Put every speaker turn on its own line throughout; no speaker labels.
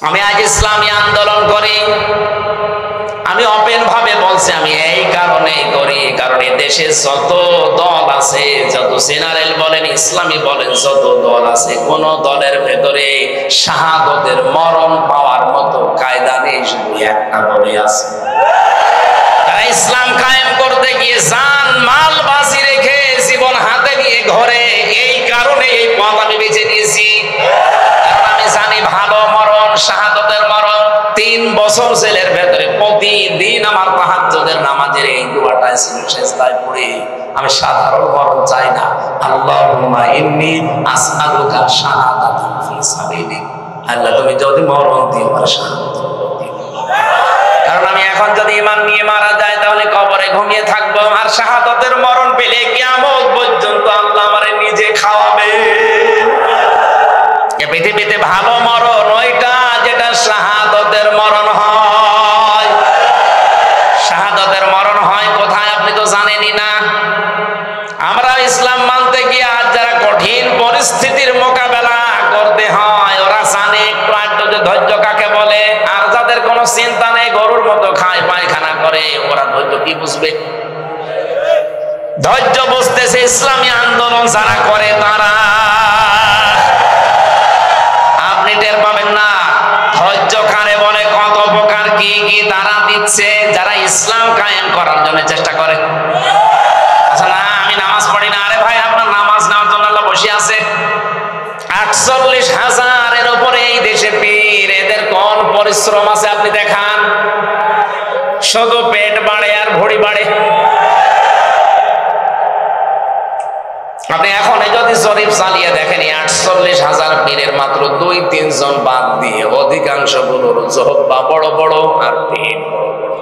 আমি আজ ইসলামী আন্দোলন করি, আমি ওপেন ভাবে বলছি, আমি এই কারণেই করি, কারণ এই দেশে যত দল আছে, যত জেনারেল বলেন ইসলামী বলেন, যত দল আছে, কোন দলের ভেতরে শাহাদতের মরণ পাওয়ার মতো কায়দা নেই, শুধু একটা দলই আছে। তারা ইসলাম কায়েম করতে গিয়ে জান মাল বাজি রেখে জীবন হাতে নিয়ে ঘরে, এই কারণে এই পথ আমি বেছে নিয়েছি। কারণ আমি জানি ভালো মরণ, শাহাদতের মরণ। 3 বছর জেলের ভেতরে প্রতিদিন আমার তাহাজ্জুদের নামাজের এই দোয়াটা সিজদায় পড়ে আমি সাধারণ মরণ চাই না। আল্লাহুম্মা ইন্নী আসআলুকা শাহাদাতান ফি সাবিলিক। আল্লাহ তুমি যদি মরণ দিও আর শাহাদাত দিও, কারণ আমি এখন যদি ঈমান নিয়ে মারা যায় তাহলে কবরে ঘুমিয়ে থাকবো, আর শাহাদাতের মরণ পেলে কিয়ামত পর্যন্ত আল্লাহ আমারে নিজে খাওয়াবে। এই পৃথিবীতে ভালো মরণ ওইটা যেটা শাহাদাতের মরণ হয়। শাহাদাতের মরণ হয় কোথায় আপনি তো জানেনই না। আমরা ইসলাম মানতে গিয়ে আজ যারা কঠিন পরিস্থিতির মোকাবেলা করতে হয়, ওরা জানে একটু আধটু যে ধৈর্য কাকে বলে। আর যাদের কোনো চিন্তা নেই, গরুর মতো খায় পায়খানা করে, ওরা ধৈর্য কি বুঝবে? ধৈর্য বুঝতেছে ইসলামী আন্দোলন যারা করে তারা। আপনি টের পাবেন না ধৈর্য কারে বলে, কত প্রকার কি কি তারা দিচ্ছে যারা ইসলাম কায়েম করার জন্য চেষ্টা করে। আচ্ছা না, আমি নামাজ পড়ি না। আরে ভাই, আপনার নামাজ নেওয়ার জন্য আল্লাহ বসে আছে। 48,000-এর উপরে এই দেশে পীর, এদের কোন পরিশ্রম আছে আপনি দেখান? শুধু পেট বাড়ে আর ভড়ি বাড়ে। আপনি এখন যদি জরিপ চালিয়ে দেখেন, 48,000 পীরের মাত্র 2-3 জন বাদ দিয়ে অধিকাংশ গুলোর জহব্বা বড় বড় আর পেট বড় বড়।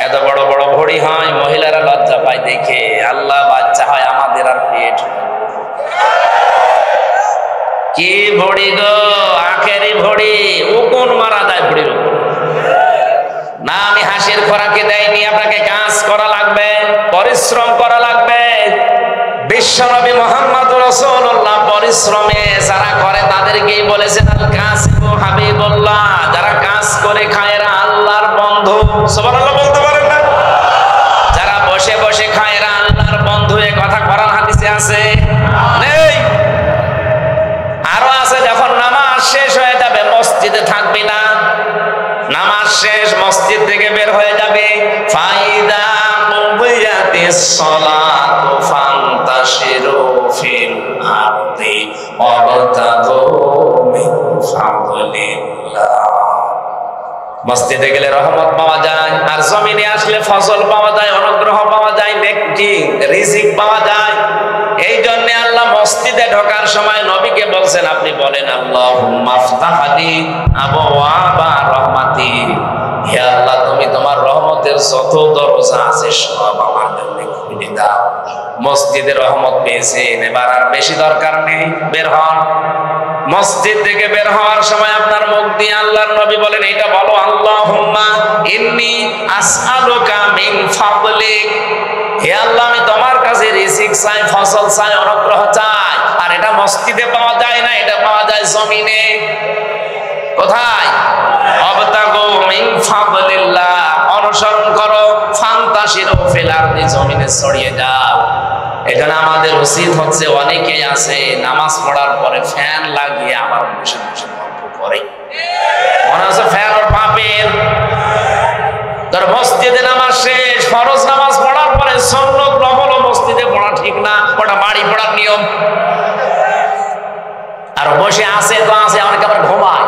এত বড় বড় ভড়ি হয়, মহিলারা লজ্জা পায় দেখে। আল্লাহ বাচ্চা হয় আমাদের আর পেট। কি ভড়ি গো, আখেরি ভড়ি, উকুন মারা যায় ভড়ির উপর। না, আমি হাসির খোরাকে দেয়নি, আপনাকে কাজ করা লাগবে, পরিশ্রম করা লাগবে। বিশ্বনবী মুহাম্মদ রাসূলুল্লাহ পরিশ্রমে যারা করে তাদেরকেই বলেছেন আল কাসিবু হাবিবুল্লাহ। যারা কাজ করে খায় এরা আল্লাহর বন্ধু। সুবহানাল্লাহ বলতে পারেন না? যারা বসে বসে খায় এরা আল্লাহর বন্ধু। এই কথা কোরআন হাদিসে আছে? নেই। আরো আছে, যখন নামাজ শেষ হয়ে যাবে মসজিদে থাকবি না, নামাজ শেষ মসজিদ থেকে বের হয়ে যাবে। ফাইদা কুবিয়াতিস সালাতু ফান্তাশিরু ফিল আরদি ওয়াবতাগু মিন ফাদলিল্লাহ। মসজিদে গেলে রহমত পাওয়া যায়, আর জমিনে আসলে ফসল পাওয়া যায়, অনুগ্রহ পাওয়া যায়, নেকি রিজিক পাওয়া যায়। এই জন্য আল্লাহ মসজিদে ঢোকার সময় নবীকে বলছেন, আপনি বলেন আল্লাহুম্মা আফতাহলি আবওয়াবা রাহমাতি। হে আল্লাহ, তুমি তোমার রহমতের যত দরজা আছে সব আমার জন্য খুলে দাও। মসজিদে রহমত পেয়েছেন, এবার আর বেশি দরকার নেই, বের হন। মসজিদ থেকে বের হওয়ার সময় আপনার মুখ দিয়ে আল্লাহর নবী বলেন, এটা বলো আল্লাহুম্মা ইন্নী আসআলুকা মিন ফাদলিক। হে আল্লাহ, আমি তোমার কাছে রিজিক চাই, ফসল চাই, অনুগ্রহ চাই। আর এটা মসজিদে পাওয়া যায় না, এটা পাওয়া যায় জমিনে। কোথায়? আবতাগু মিন ফাদলিল্লাহ। অনুসরণ করো, ফান্তাশিরু ফিল আরদি, জমিনে ছড়িয়ে যাও। এখানে আমাদের উচিত হচ্ছে, অনেকেই আছে নামাজ পড়ার পরে ফ্যান লাগিয়ে আবার বসে বসে গল্প করে। মনে হচ্ছে ফ্যান ওর বাপের। তোর মসজিদে নামাজ শেষ, ফরজ নামাজ পড়ার পরে সুন্নত নফল মসজিদে পড়া ঠিক না, ওটা বাড়ি পড়ার নিয়ম। আর বসে আছে তো আছে, অনেকে আবার ঘুমায়।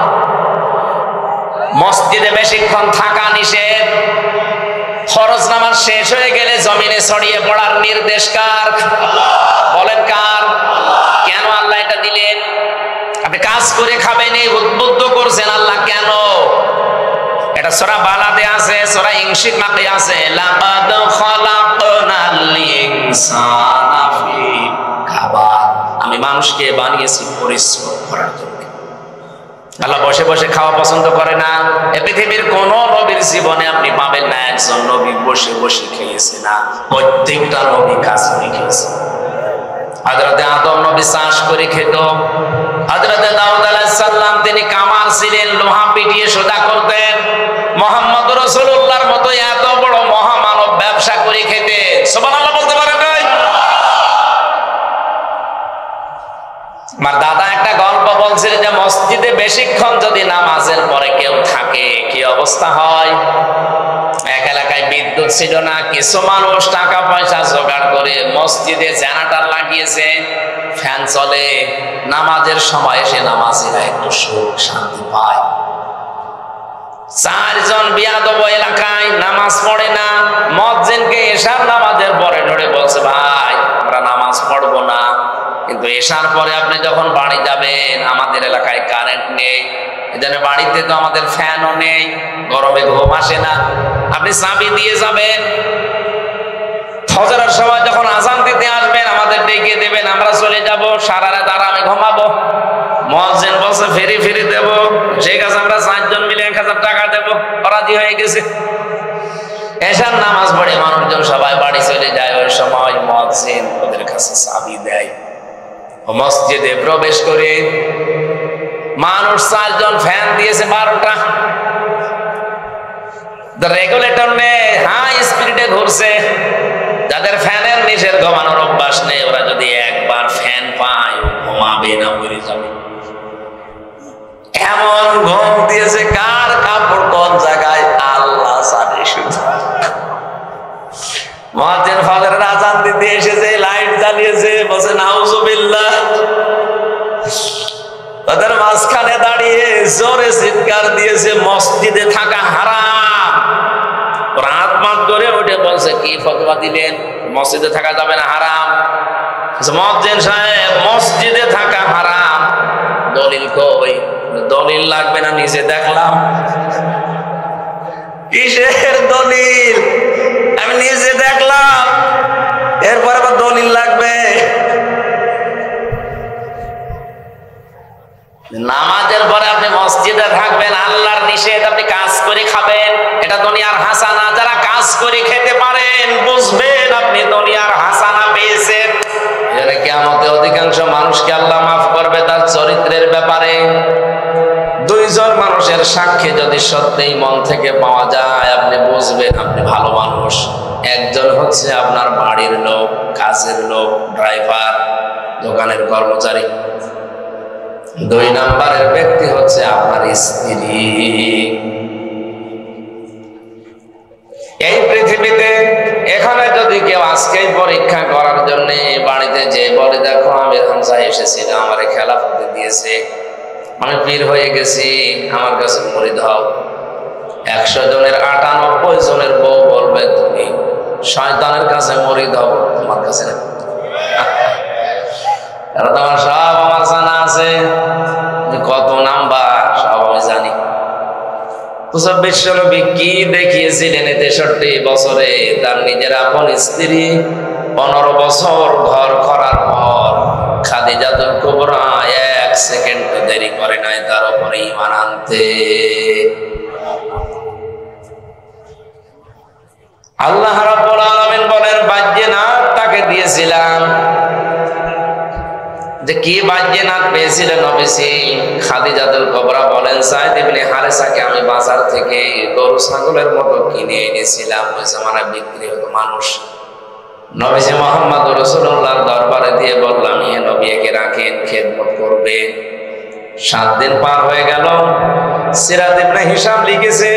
মসজিদে বেশিক্ষণ থাকা নিষেধ। ফরজ নামাজ শেষ হয়ে গেলে জমিনে ছড়িয়ে পড়ার নির্দেশ কার? বলেন কার? কেন আল্লাহ এটা দিলেন? আপনি কাজ করে খাবেন এই উদ্বুদ্ধ করছেন আল্লাহ কেন? এটা সূরা বালাদে আছে, সূরা ইনশিকাকে আছে, লাকাদ খালাকনাল ইনসানা ফি কাবাদ। আমি মানুষকে বানিয়েছি পরিশ্রম করার জন্য। আল্লাহ বসে বসে খাওয়া পছন্দ করে না। এই পৃথিবীর কোন নবীর জীবনে আপনি পাবেন না একজন নবী বসে বসে খেয়েছে না। প্রত্যেকটা নবী কাজ করে খেয়েছে। হযরতে আদম নবী চাষ করে খেত। হযরতে দাউদ আলাইহিস সালাম তিনি কামার ছিলেন, লোহা পিটিয়ে সোজা করতেন। মুহাম্মদ রাসূলুল্লাহর মতো এত বড় মহামানব ব্যবসা করে খেতে, সুবহানাল্লাহ বলতে পারেন নাই? আমার দাদা একটা গল্প বলছিল যে মসজিদে বেশিক্ষণ যদি নামাজের পরে কেউ থাকে কি অবস্থা হয়। এক এলাকায় বিদ্যুৎ ছিল না, কিছু মানুষ টাকা পয়সা জোগাড় করে মসজিদে জেনারেটর লাগিয়েছে, ফ্যান চলে, নামাজের সময় এসে নামাজিরা একটু সুখ শান্তি পায়। 4 জন বিয়াদব এলাকায় নামাজ পড়ে না, মুয়াজ্জিনকে এশার নামাজের পরে ধরে বলছে, ভাই আমরা নামাজ পড়বো না, কিন্তু এশার পরে আপনি যখন বাড়ি যাবেন আমাদের এলাকায় কারেন্ট নেই, এজন্য বাড়িতে তো আমাদের ফ্যানও নেই, গরমে ঘুম আসে না, আপনি চাবি দিয়ে যাবেন, ফজরের সময় যখন আযান দিতে আসবেন আমাদের ডেকে দেবেন, আমরা চলে যাব, সারা রাত আরামে ঘুমাবো। মুয়াজ্জিন বলছে ফেরি ফেরি দেব, ঠিক আছে আমরা 4 জন মিলে 1000 টাকা দেব, রাজি হয়ে গেছে। এশার নামাজ পড়ে মানুষজন সবাই বাড়ি চলে যায়, ওই সময় মুয়াজ্জিন ওদের কাছে চাবি দেয়। মসজিদে প্রবেশ করে মানুষ 4 জন, ফ্যান দিয়েছে 12টা, রেগুলেটর নেই, হাই স্পিডে ঘুরছে। যাদের ফ্যানের নিচের ঘুমানোর অভ্যাস নেই ওরা যদি একবার ফ্যান পায় ঘুমাবে না, মরে যাবে। এমন ঘুম দিয়েছে, কার কাপড় কোন জায়গায় আল্লাহ জানে। শুধু মুয়াজ্জিন ফজরের আযান দিতে এসেছে, লাইট জ্বালিয়েছে, বলছে নাউজুবিল্লাহ। তাদের মাঝখানে দাঁড়িয়ে জোরে চিৎকার দিয়েছে, মসজিদে থাকা হারাম। রাত মাত করে উঠে বলছে, কি ফতোয়া দিলেন, মসজিদে থাকা যাবে না, হারাম। মুয়াজ্জিন সাহেব মসজিদে থাকা হারাম, দলিল কই? দলিল লাগবে না, নিজে দেখলাম। কিসের দলিল? আমি নিজে দেখলাম, এরপর আবার দলিল লাগবে? নামাজের পরে আপনি মসজিদে থাকবেন, আল্লাহর নিষেধ, আপনি কাজ করে খাবেন, এটা দুনিয়ার হাসানা। যারা কাজ করে খেতে পারেন বুঝবেন আপনি দুনিয়ার হাসানা পেয়েছেন। এর কিয়ামতে অধিকাংশ মানুষকে আল্লাহ মাফ করবে তার চরিত্রের ব্যাপারে। 2 জন মানুষের সাক্ষী যদি সত্যিই মন থেকে পাওয়া যায় আপনি বুঝবেন আপনি ভালো মানুষ। একজন হচ্ছে আপনার বাড়ির লোক, কাজের লোক, ড্রাইভার, দোকানের কর্মচারী। 2 নম্বরের ব্যক্তি হচ্ছে আপনার স্ত্রী। এই পৃথিবীতে এখানে যদি কেউ আজকেই পরীক্ষা করার জন্য বাড়িতে যে বলে, দেখো আমি হামজা এসেছিলাম, আমার খেলাফতে দিয়েছে, আমি পীর হয়ে গেছি, আমার কাছে মুরিদ হও। 100 জনের 98 জনের বউ বলবে তুমি শয়তানের কাছে মুরিদ হও, তোমার কাছে না। তোমার সব আমার জানা আছে, কত নাম্বার সব আমি জানি। বিশ্বনবী কি দেখিয়েছিলেন 63 বছরে? তার নিজের আপন স্ত্রী 15 বছর ঘর করার পর খাদিজাতুল কুবরা 1 সেকেন্ড দেরি করে নাই তার উপরে ঈমান আনতে। আল্লাহ রাব্বুল আলামিন বলেন, বাজ্যিনাত তাকে দিয়েছিলাম। যে কি বাজ্যিনাত পেয়েছিলেন নবীজি? খাদিজাতুল কুবরা বলেন, যায়েদ ইবনে হারেসাকে আমি বাজার থেকে গরু ছাগলের মতো কিনে এনেছিলাম, ওই জামানায় বিক্রি হতো মানুষ। নবীজি মুহাম্মদ রাসূলুল্লাহর দরবারে দিয়ে বললাম, হে নবী একে রাখেন, খেদমত করবে। 7 দিন পার হয়ে গেল। সিরাত ইবনে হিশাম লিখেছে,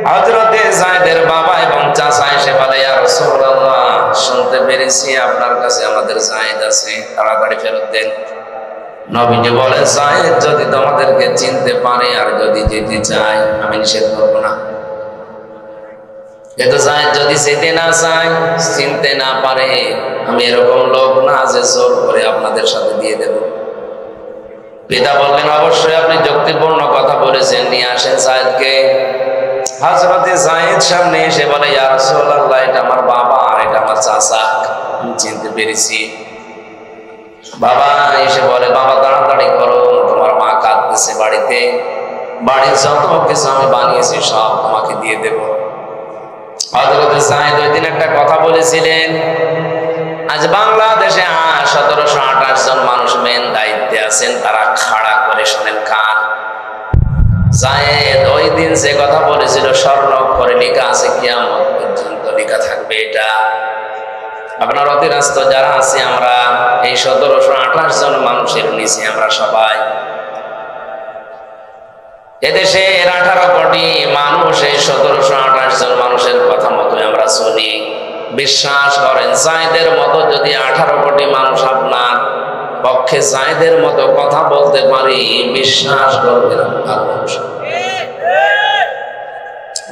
হযরতে যায়েদের বাবা এবং চাচা এসে বলে, ইয়া রাসূলুল্লাহ, শুনতে পেরেছি আপনার কাছে আমাদের যায়েদ আছে, তাড়াতাড়ি ফেরত দেন। নবীজি বলেন, যায়েদ যদি তোমাদেরকে চিনতে পারে আর যদি যেতে চায় আমি নিষেধ করব না। কিন্তু যায়েদ যদি যেতে না চায়, চিনতে না পারে, আমি এরকম লোক না যে জোর করে আপনাদের সাথে দিয়ে দেব। পিতা বললেন, অবশ্যই আপনি যুক্তিপূর্ণ কথা বলেছেন, নিয়ে আসেন যায়েদকে। হযরতে যায়েদ সামনে এসে বলে, ইয়া রাসূলুল্লাহ, এটা আমার বাবা আর এটা আমার চাচা, আমি চিনতে পেরেছি। বাবা এসে বলে, বাবা তাড়াতাড়ি করো, তোমার মা কাঁদতেছে বাড়িতে, বাড়ির যত কিছু আমি বানিয়েছি সব তোমাকে দিয়ে দেব। হযরতে যায়েদ ওই দিন একটা কথা বলেছিলেন, আজ বাংলাদেশে 1728 জন মানুষ মেন দায়িত্বে আছেন, তারা খাড়া করে শোনেন কান। জায়েদ ওই দিন যে কথা বলেছিল স্বর্ণ অক্ষরে লেখা আছে, কিয়ামত পর্যন্ত লেখা থাকবে। এটা আপনার অধীনস্থ যারা আছে আমরা এই 1728 জন মানুষের নিচে আমরা সবাই, এদেশের 18 কোটি মানুষ এই 1728 জন মানুষের কথা মতো আমরা চলি। বিশ্বাস করেন জায়েদের মতো যদি 18 কোটি মানুষ আপনার পক্ষে জায়েদের মতো কথা বলতে পারি, বিশ্বাস করবেন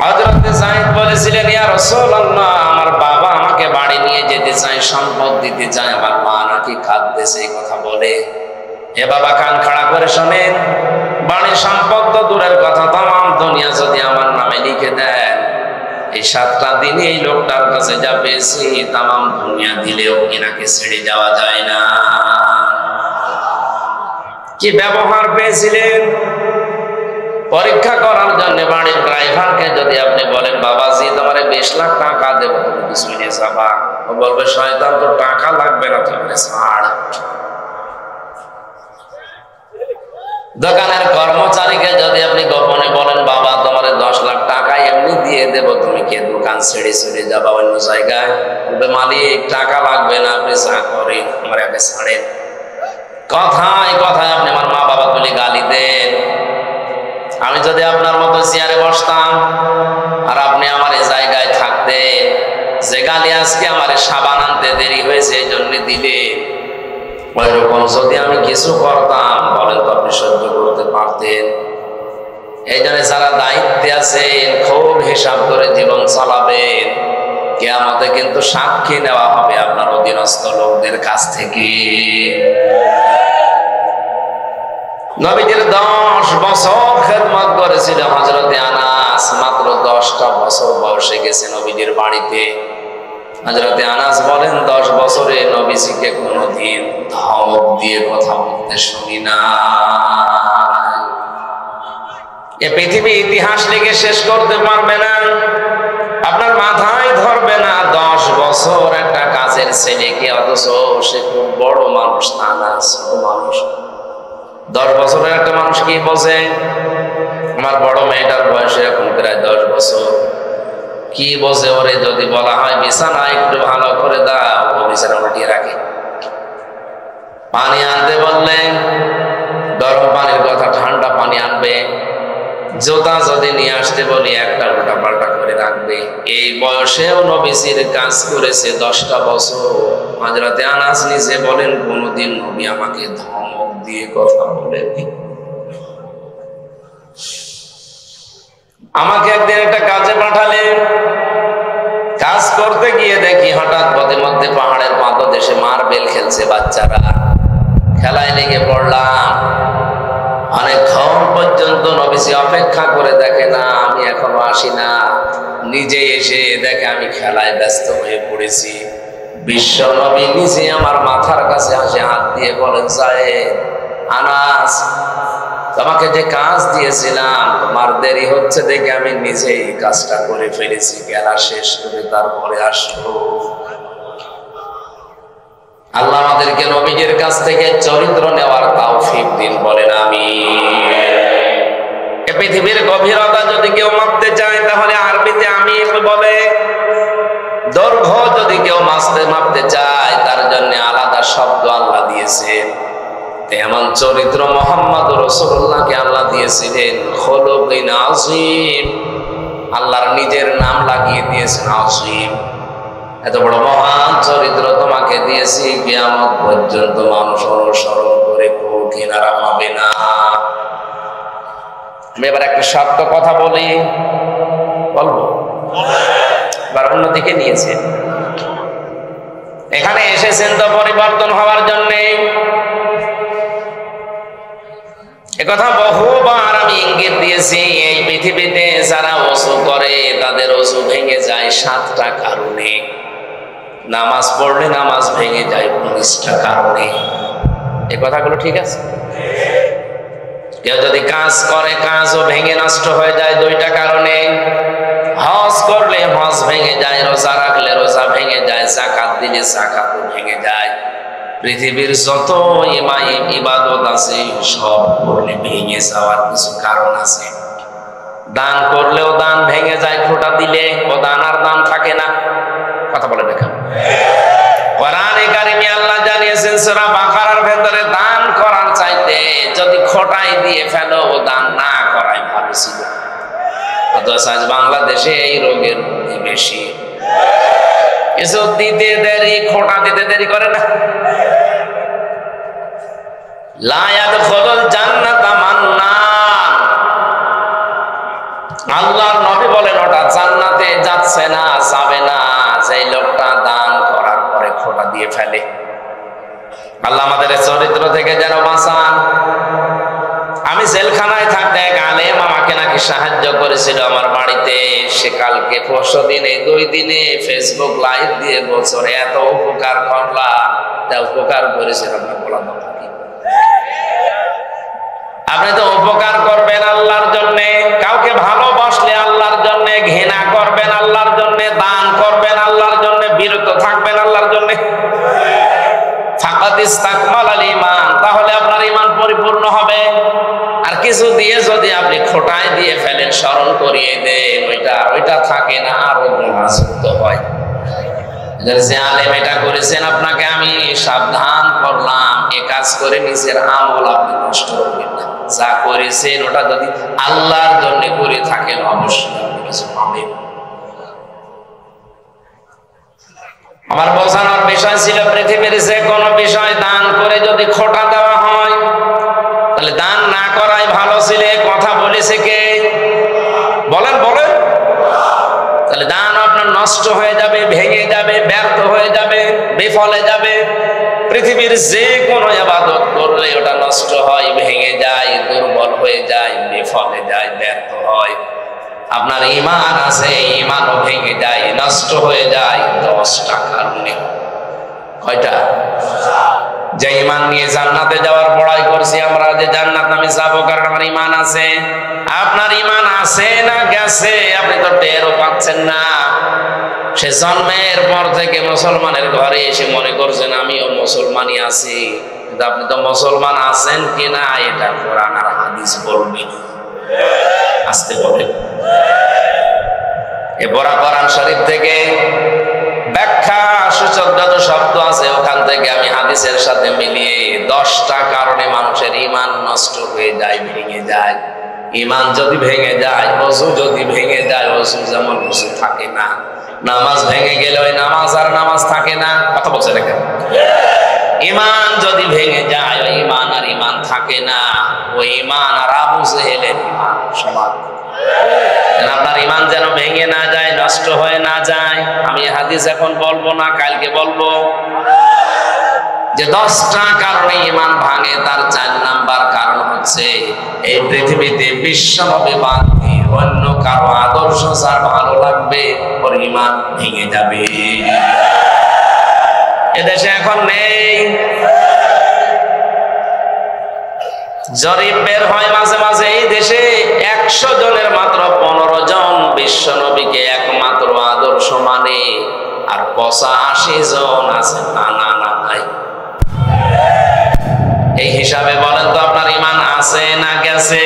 হযরত জায়েদ বলেছিলেন, ইয়া রাসূলুল্লাহ, আমার বাবা আমাকে বাড়ি নিয়ে যেতে চায়, সম্পদ দিতে চায়, আমার মা নাকি কাঁদতেছে এই কথা বলে। এ বাবা কান খাড়া করে শোনেন, বাড়ির সম্পদ তো দূরের কথা, তাম দুনিয়া যদি আমার নামে লিখে দেন, এই 7টা দিনে এই লোকটার কাছে যা পেয়েছি তাম দুনিয়া দিলেও এনাকে ছেড়ে যাওয়া যায় না। কি ব্যবহার পেয়েছিলেন? পরীক্ষা করার জন্য বাড়ির ড্রাইভারকে যদি আপনি বলেন, বাবাজি তোমার 20 লাখ টাকা দেবো, তুমি কিছু নিয়ে যাবা, ও বলবে শয়তান তো টাকা লাগবে না, তুমি ছাড়। দোকানের কর্মচারীকে যদি আপনি গোপনে বলেন, বাবা তোমার 10 লাখ টাকা এমনি দিয়ে দেব, তুমি কি দোকান ছেড়ে চলে যাবা অন্য জায়গায়? বলবে মালিক টাকা লাগবে না, আপনি যা করেন আমার আগে ছাড়েন। কথায় কথায় আপনি আমার মা বাবা বলে গালি দেন। আমি যদি আপনার মতো চেয়ারে বসতাম আর আপনি আমার এই জায়গায় থাকতেন, যে গালি আজকে আমার সাবান আনতে দেরি হয়েছে এই জন্য দিলে, ওইরকম যদি আমি কিছু করতাম বলেন তো আপনি সহ্য করতে পারতেন? এই জন্য যারা দায়িত্বে আছেন খুব হিসাব করে জীবন চালাবেন। কিয়ামতে কিন্তু সাক্ষী নেওয়া হবে আপনার অধীনস্থ লোকদের কাছ থেকে। নবীজির 10 বছর খেদমত করেছিল হযরতে আনাস, মাত্র 10টা বছর বয়সে গেছে নবীজির বাড়িতে। হযরতে আনাস বলেন, 10 বছরে নবীজিকে কোনোদিন ধমক দিয়ে কথা বলতে শুনি না। এ পৃথিবী ইতিহাস লিখে শেষ করতে পারবে না, আপনার মাথায় ধরবে না। 10 বছর একটা কাজের ছেলেকে, অথচ সে খুব বড় মানুষ তা না, ছোট মানুষ। 10 বছরের একটা মানুষ কি বোঝে? আমার বড় মেয়েটার বয়স এখন প্রায় 10 বছর। কি বোঝে? ওরে যদি বলা হয় বিছানা একটু ভালো করে দাও, ও বিছানা উল্টিয়ে রাখে। পানি আনতে বললে গরম পানির কথা ঠান্ডা পানি আনবে। জুতা যদি নিয়ে আসতে বলি একটা উল্টা পাল্টা করে রাখবে। এই বয়সেও নবীজির কাজ করেছে 10টা বছর। হযরতে আনাস নিজে বলেন, কোনদিন নবী আমাকে ধমক দিয়ে কথা বলেনি। আমাকে একদিন একটা কাজে পাঠালেন, কাজ করতে গিয়ে দেখি হঠাৎ পথে মধ্যে পাহাড়ের পাদদেশে মার্বেল খেলছে বাচ্চারা, খেলায় লেগে পড়লাম। অনেকক্ষণ পর্যন্ত নবীজি অপেক্ষা করে দেখে না আমি এখনো আসি না, নিজে এসে দেখে আমি খেলায় ব্যস্ত হয়ে পড়েছি। বিশ্ব নবী নিজে আমার মাথার কাছে আসে হাত দিয়ে বলেন, সাহেব আনাস, তোমাকে যে কাজ দিয়েছিলাম তোমার দেরি হচ্ছে দেখে আমি নিজেই কাজটা করে ফেলেছি, খেলা শেষ করে তারপরে আসবো। আল্লাহ আমাদেরকে নবীজির কাছ থেকে চরিত্র নেওয়ার তৌফিক দিন, বলেন আমিন। এই পৃথিবীর গভীরতা যদি কেউ মাপতে চায় তাহলে আরবিতে আমিন বলে। দৈর্ঘ্য যদি কেউ মাপতে চায় তার জন্য আলাদা শব্দ আল্লাহ দিয়েছেন। এমন চরিত্র মুহাম্মদ রাসূলুল্লাহকে আল্লাহ দিয়েছিলেন খুলুকিন আযীম। আল্লাহর নিজের নাম লাগিয়ে দিয়েছেন আযীম। এত বড় মহান চরিত্র তোমাকে দিয়েছি, কিয়ামত পর্যন্ত মানুষ অনুসরণ করে কিনারা পাবে না। আমি এবার একটা সত্য কথা বলি, বলবো এবার অন্যদিকে নিয়েছে। এখানে এসেছেন তো পরিবর্তন হওয়ার জন্য। একথা বহুবার আমি ইঙ্গিত দিয়েছি, এই পৃথিবীতে যারা ওযু করে তাদের ওযু ভেঙে যায় 7টা কারণে। নামাজ পড়লে নামাজ ভেঙে যায় 19টা কারণে। এই কথাগুলো ঠিক আছে? কেউ যদি কাজ করে কাজও ভেঙে নষ্ট হয়ে যায় 2টা কারণে। হজ করলে হজ ভেঙে যায়, রোজা রাখলে রোজা ভেঙে যায়, যাকাত দিলে যাকাতও ভেঙে যায়। পৃথিবীর যত ইবাদত আছে সব করলে ভেঙে যাওয়ার কিছু কারণ আছে। দান করলেও দান ভেঙে যায়, খোঁটা দিলে ও দান আর দান থাকে না। কথা বলে দেখেন, কোরআনে কারিমে আল্লাহ জানিয়েছেন সূরা বাকারার ভেতরে, দান করার চাইতে যদি খোঁটাই দিয়ে ফেলো ও দান না করাই ভালো ছিল। অথচ আজ বাংলাদেশে এই রোগের মধ্যে বেশি, কিছু দিতে দেরি, খোঁটা দিতে দেরি করে না। লা ইয়াদখুলুল জান্নাতা মান্নান, আল্লাহর নবী বলেন ওটা জান্নাতে যাচ্ছে না, যাবে না যেই লোকটা দান করার পরে খোঁটা দিয়ে ফেলে। আল্লাহ আমাদের চরিত্র থেকে যেন বাঁচান। আমি জেলখানায় থাকতে এক আলেম আমাকে নাকি সাহায্য করেছিল আমার বাড়িতে। সে কালকে পরশু দিন, এই 2 দিনে ফেসবুক লাইভ দিয়ে বলছে এত উপকার করলাম, তা উপকার করেছিলাম না বলা দরকার। আপনি তো উপকার করবেন আল্লাহর জন্য, কাউকে ভালোবাসলে আল্লাহর জন্য, ঘৃণা করবেন আল্লাহর জন্য, দান করবেন আল্লাহর জন্য, বিরত থাকবেন আল্লাহর জন্য। ফাকাদ ইসতাকমালাল ঈমান, তাহলে আপনার ঈমান পরিপূর্ণ হবে। আর কিছু দিয়ে যদি আপনি খোঁটায় দিয়ে ফেলেন, স্মরণ করিয়ে দেন, ওইটা থাকে না, আরো গুনাহযুক্ত হয়। যে আলেম এটা করেছেন, আপনাকে আমি সাবধান করলাম, এ কাজ করে নিজের আমল আপনি নষ্ট করবেন না। যা করেছেন ওটা যদি আল্লাহর জন্য করে থাকেন, অবশ্যই আপনি কিছু পাবেন। আমার বোঝানোর বিষয় ছিল, পৃথিবীর যে কোনো বিষয় দান করে যদি খোঁটা দেওয়া হয়, তাহলে দান না করাই ভালো ছিল। কথা বলেছে কে? বলেন বলেন। তাহলে দান আপনার নষ্ট হয়ে যাবে, ভেঙে যাবে, ব্যর্থ হয়ে যাবে, বিফলে যাবে। পৃথিবীর যে কোনো ইবাদত করলে ওটা নষ্ট হয়, ভেঙে যায়, দুর্বল হয়ে যায়, বিফলে যায়, ব্যর্থ হয়। আপনার ঈমান আছে, ঈমানও ভেঙে যায়, নষ্ট হয়ে যায় 10টা কারণে। কয়টা? যে ঈমান নিয়ে জান্নাতে যাওয়ার বড়াই করছি আমরা, যে জান্নাত আমি যাবো কারণ আমার ঈমান আছে। আপনার ঈমান আছে না গেছে আপনি তো টেরও পাচ্ছেন না। সে জন্মের পর থেকে মুসলমানের ঘরে এসে মনে করছেন আমিও মুসলমানই আছি, কিন্তু আপনি তো মুসলমান আছেন কিনা এটা কোরআন আর হাদিস বলবে। আসতে বলেন। এ বড় কোরআন শরীফ থেকে ব্যাখ্যা সূচক যত শব্দ আছে ওখান থেকে আমি হাদিসের সাথে মিলিয়ে 10টা কারণে মানুষের ঈমান নষ্ট হয়ে যায়, ভেঙে যায়। ঈমান যদি ভেঙে যায়, ওযু যদি ভেঙে যায়, ওযু যেমন ওযু থাকে না। নামাজ ভেঙে গেলে ওই নামাজ আর নামাজ থাকে না। কথা বলছে দেখেন, ঈমান যদি ভেঙে যায়, ওই ঈমান আর ঈমান থাকে না। ওই ঈমান আর আবু জেহেলের ঈমান সমান। আপনার ঈমান যেন ভেঙে না যায়, নষ্ট হয়ে না যায়। আমি হাদিস এখন বলবো না, কালকে বলবো। যে 10টা কারণে ঈমান ভাঙে, তার 4 নাম্বার কারণ হচ্ছে এই পৃথিবীতে বিশ্বনবী বাদ দিয়ে অন্য কারো আদর্শ যার ভালো লাগবে, ওর ঈমান ভেঙে যাবে। এদেশে এখন নেই। জরিপ বের হয় মাঝে মাঝে, এই দেশে 100 জনের মাত্র 15 জন বিশ্বনবীকে একমাত্র আদর্শ মানে, আর 85 জন আছে না না না নাই। এই হিসাবে বলেন তো আপনার ঈমান আছে না গেছে?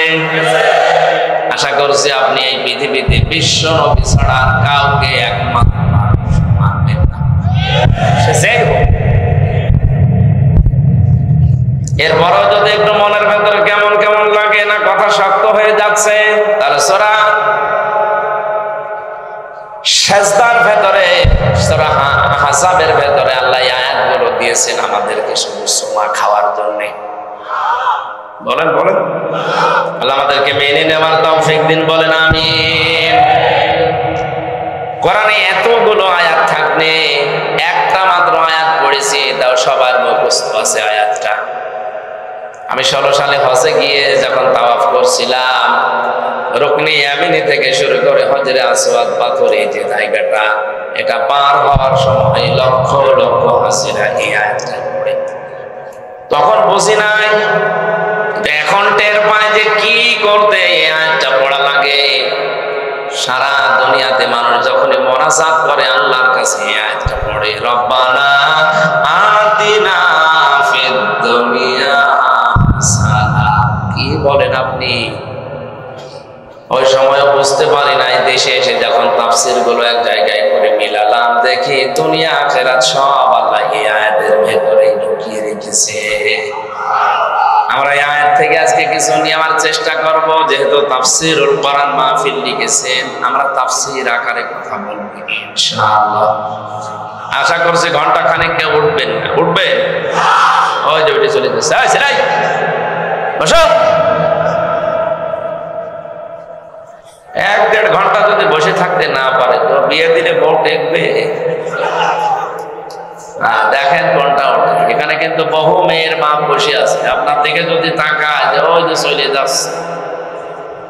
আশা করছি আপনি এই পৃথিবীতে বিশ্বনবী ছাড়া কাউকে একমাত্র মানবেন না। এরপরও যদি একটু মনের ভেতরে কেমন কেমন লাগে না, কথা শক্ত হয়ে যাচ্ছে, তাহলে সূরা সাজদার ভেতরে, সূরা আহজাবের ভেতরে আল্লাহ আয়াতগুলো দিয়েছেন আমাদেরকে শুধু সুমা খাওয়ার জন্য। বলেন বলেন। আল্লাহ আমাদেরকে মেনে নেওয়ার তৌফিক দিন, বলেন আমিন। কোরআনে এতগুলো আয়াত থাকলে একটা মাত্র আয়াত পড়েছি, তাও সবার মুখস্থ আছে আয়াতটা। আমি 16 সালে হজে গিয়ে যখন তাওয়াফ করছিলাম, রুকনে ইয়ামিনী থেকে শুরু করে হজরে আসওয়াদ পাথরে যে জায়গাটা, এটা পার হওয়ার সময় লক্ষ লক্ষ হাজিরা এই আয়াতটা পড়ে। তখন বুঝি নাই, এখন টের পায় যে কি করতে এই আয়াতটা পড়া লাগে। সারা দুনিয়াতে মানুষ যখনই মোনাজাত করে আল্লাহর কাছে এই আয়াতটা পড়ে, রব্বানা আতিনা ফিদ দুনিয়া হাসানাহ। কি বলেন আপনি? ওই সময় বুঝতে পারি নাই, দেশে এসে যখন তাফসীর গুলো এক জায়গায় করে মিলালাম, দেখি দুনিয়া আখিরাত সব আল্লাহ এই আয়াতের ভেতরেই ঢুকিয়ে রেখেছে। আমরা এই আয়াত থেকে আজকে কিছু নেওয়ার চেষ্টা করব। যেহেতু তাফসীরুল কোরআন মাহফিল লিখেছেন, আমরা তাফসীর আকারে কথা বলবো ইনশাআল্লাহ। আশা করছি ঘন্টা খানেক কেউ উঠবেন না। উঠবেন? ওই যে উঠে চলে যাচ্ছে। সেটাই বসো। 1-1.5 ঘন্টা যদি বসে থাকতে না পারে তো বিয়ে দিলে বউ টেকবে? দেখেন কোনটা ওঠে। এখানে কিন্তু বহু মেয়ের বাপ বসে আছে, আপনার দিকে যদি তাকায় যে ওই যে চলে যাচ্ছে,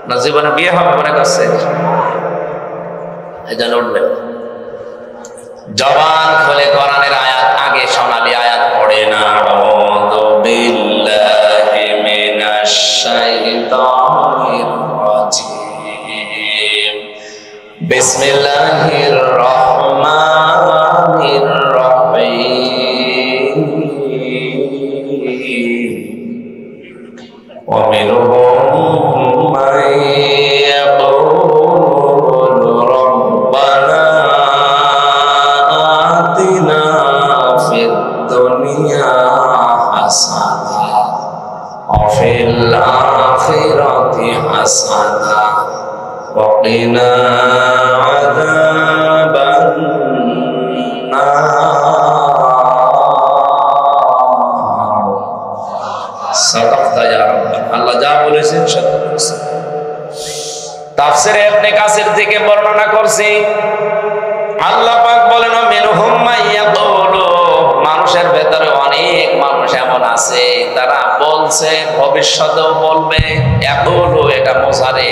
না জীবনে বিয়ে হবে মনে করছে, এই জন্য উঠবেন। জবান খুলে কোরআনের আয়াত আগে সোনালী আয়াত পড়ে না। আউযু বিল্লাহি মিনাশ শাইতানির রাজিম। বিসমিল্লাহির রহমানির রহিম। ওয়া মিনহুম মান ইয়াকুলু রব্বানা আতিনা ফিদ দুনিয়া হাসানাহ ওয়া ফিল আখিরাতি হাসানাহ ওয়া কিনা আযাবান নার। সাদাকতা ইয়া রাব্বানা। আল্লাহ যা বলেছেন সত্য বলেছেন। তাফসীরে ইবনে কাসির থেকে বর্ণনা করছি, আল্লাহ পাক বলেন মিনহুম মাইয়াকুলু, মানুষের ভেতরে অনেক মানুষ এমন আছে তারা বলছে, ভবিষ্যতেও বলবে। ইয়াকুলু এটা মুসারে,